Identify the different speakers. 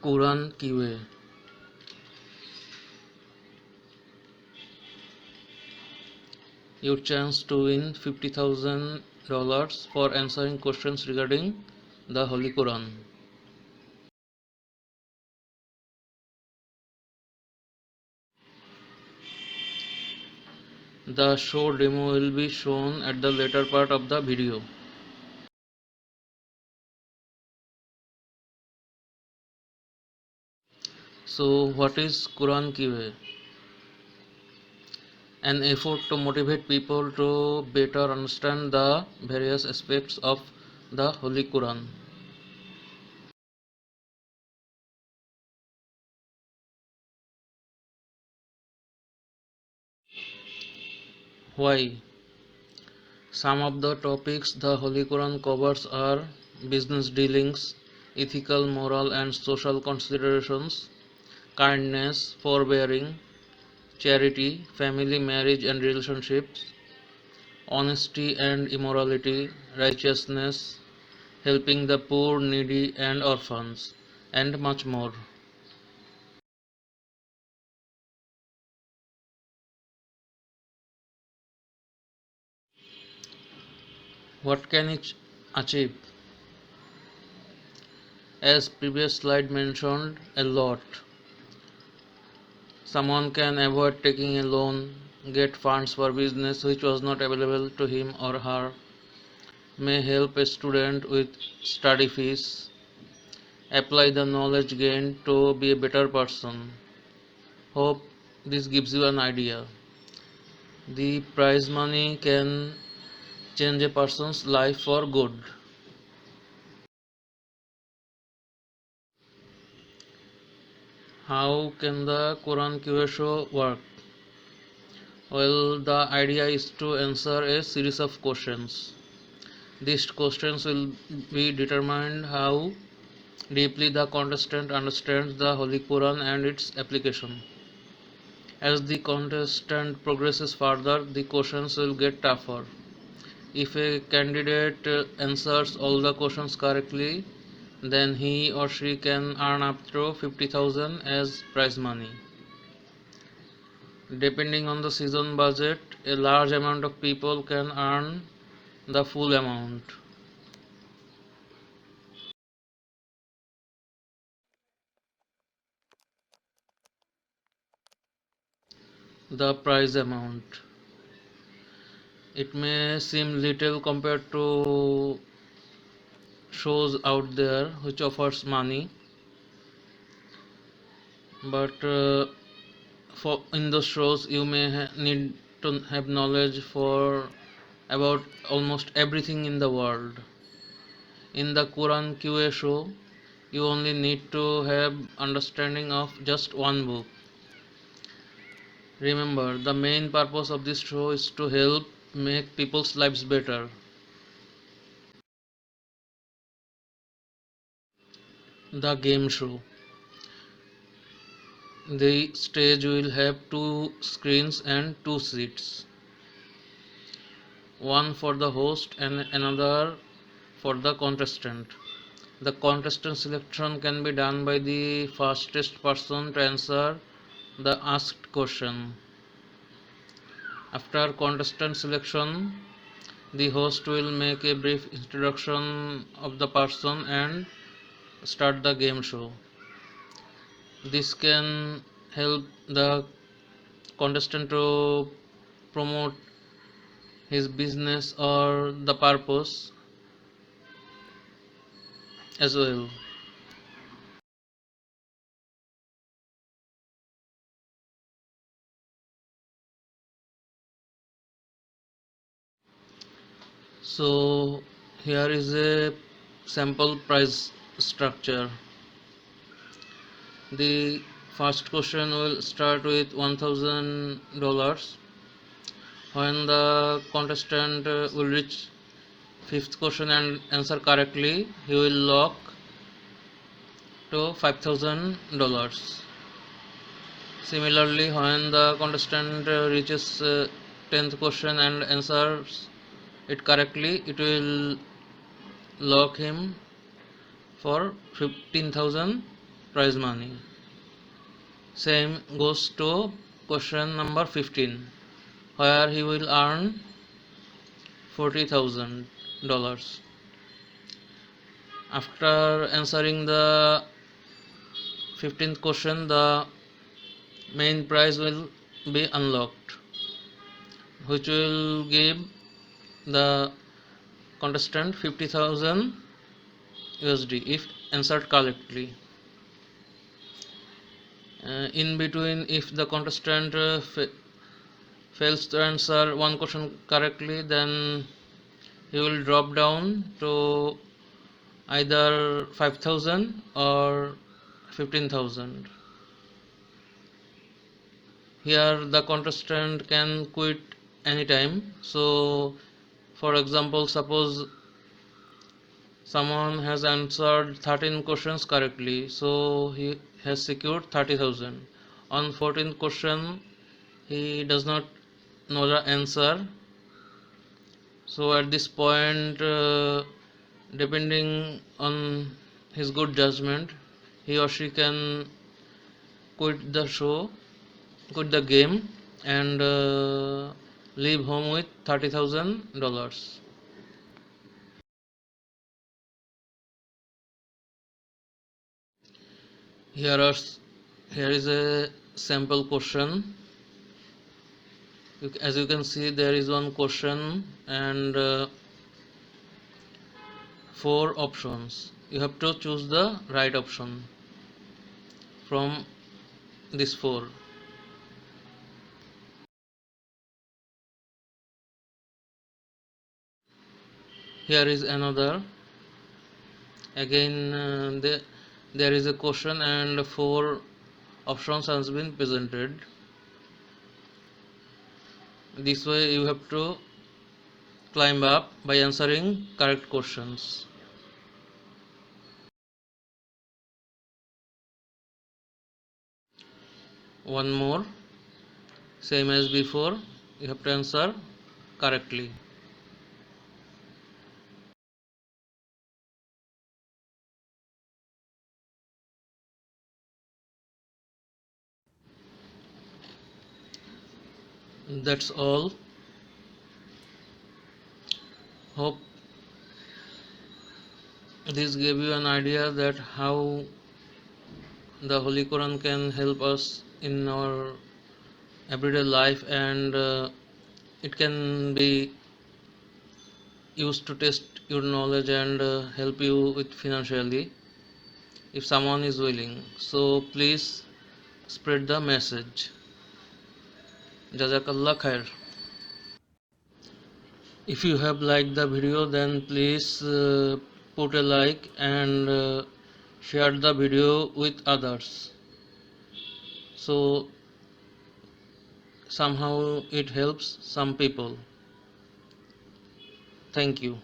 Speaker 1: Quran Kiwe. Your chance to win $50,000 for answering questions regarding the Holy Quran. The show demo will be shown at the later part of the video. So, what is Quran Kiwe? An effort to motivate people to better understand the various aspects of the Holy Quran. Why? Some of the topics the Holy Quran covers are business dealings, ethical, moral, and social considerations, kindness, forbearing, charity, family, marriage, and relationships, honesty and immorality, righteousness, helping the poor, needy, and orphans, and much more. What can it achieve? As previous slide mentioned, a lot. Someone can avoid taking a loan, get funds for business which was not available to him or her, may help a student with study fees, apply the knowledge gained to be a better person. Hope this gives you an idea. The prize money can change a person's life for good. How can the Quran Q&A show work? Well, the idea is to answer a series of questions. These questions will be determined how deeply the contestant understands the Holy Quran and its application. As the contestant progresses further, the questions will get tougher. If a candidate answers all the questions correctly, then he or she can earn up to 50,000 as prize money. Depending on the season budget, a large amount of people can earn the full amount. The prize amount. It may seem little compared to shows out there which offers money, but for in those shows you may need to have knowledge for about almost everything in the world. In the Quran QA show, you only need to have understanding of just one book. Remember, the main purpose of this show is to help make people's lives better. The game show. The stage will have two screens and two seats. One for the host and another for the contestant. The contestant selection can be done by the fastest person to answer the asked question. After contestant selection, the host will make a brief introduction of the person and start the game show. This can help the contestant to promote his business or the purpose as well. So here is a sample price structure. The first question will start with $1,000. When the contestant will reach fifth question and answer correctly, he will lock to $5,000. Similarly, when the contestant reaches 10th question and answers it correctly, it will lock him for 15,000 prize money. Same goes to question number 15, where he will earn $40,000. After answering the 15th question, the main prize will be unlocked, which will give the contestant 50,000 USD if answered correctly. In between, if the contestant fails to answer one question correctly, then he will drop down to either 5,000 or 15,000. Here the contestant can quit anytime. So for example, suppose someone has answered 13 questions correctly, so he has secured 30,000. On 14th question he does not know the answer, so at this point, depending on his good judgment, he or she can quit the show, quit the game, and leave home with $30,000. Here are here is a sample question. As you can see, there is one question and four options. You have to choose the right option from these four. Here is another. Again, there is a question and four options has been presented. This way you have to climb up by answering correct questions. One more, same as before, you have to answer correctly. That's all. Hope this gave you an idea that how the Holy Quran can help us in our everyday life, and it can be used to test your knowledge and help you with financially if someone is willing. So please spread the message. Jazakallah khair. If you have liked the video, then please put a like and share the video with others, so somehow it helps some people. Thank you.